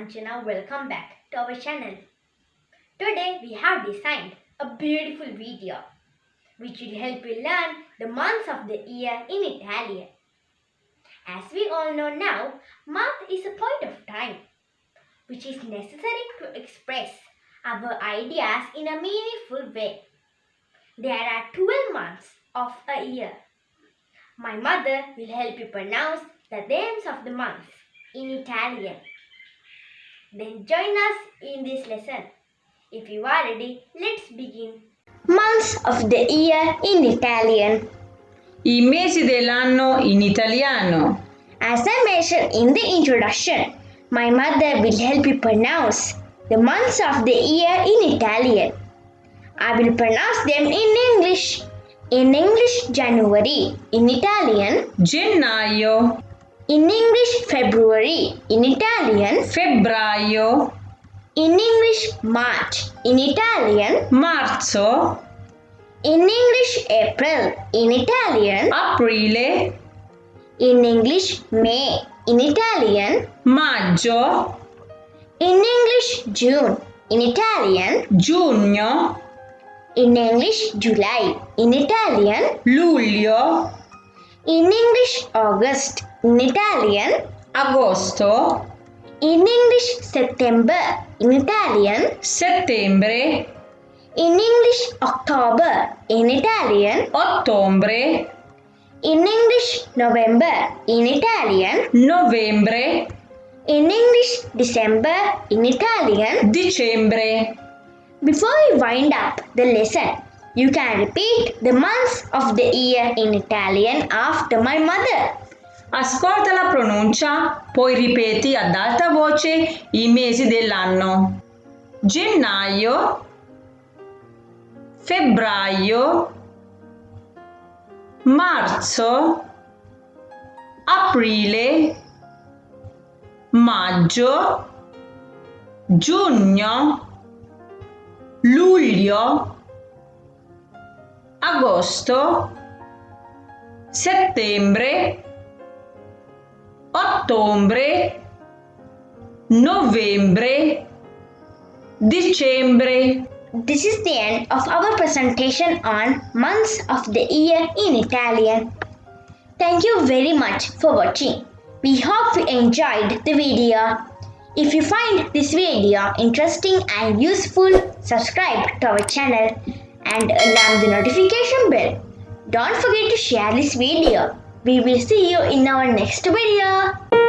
Sanjana, welcome back to our channel. Today we have designed a beautiful video which will help you learn the months of the year in Italian. As we all know now, month is a point of time which is necessary to express our ideas in a meaningful way. There are 12 months of a year. My mother will help you pronounce the names of the months in Italian. Then join us in this lesson. If you are ready, let's begin. Months of the year in Italian. I mesi dell'anno in italiano. As I mentioned in the introduction, my mother will help you pronounce the months of the year in Italian. I will pronounce them in English. In English, January. In Italian, Gennaio, in English, February. In Italian, febbraio, in English, March. In Italian, marzo, in English, April. In Italian, aprile, in English, May. In Italian, maggio, in English, June. In Italian, giugno, in English, July. In Italian, luglio, in English, August. In Italian, agosto, in English, September. In Italian, settembre, in English, October. In Italian, ottobre, in English, November. In Italian, novembre, in English, December. In Italian. dicembre. Before we wind up the lesson, you can repeat the months of the year in Italian after my mother. Ascolta la pronuncia, poi ripeti ad alta voce i mesi dell'anno. Gennaio, febbraio, marzo, aprile, maggio, giugno, luglio, agosto, settembre, ottobre, novembre, dicembre. This is the end of our presentation on months of the year in Italian. Thank you very much for watching. We hope you enjoyed the video. If you find this video interesting and useful, subscribe to our channel and alarm the notification bell. Don't forget to share this video. We will see you in our next video.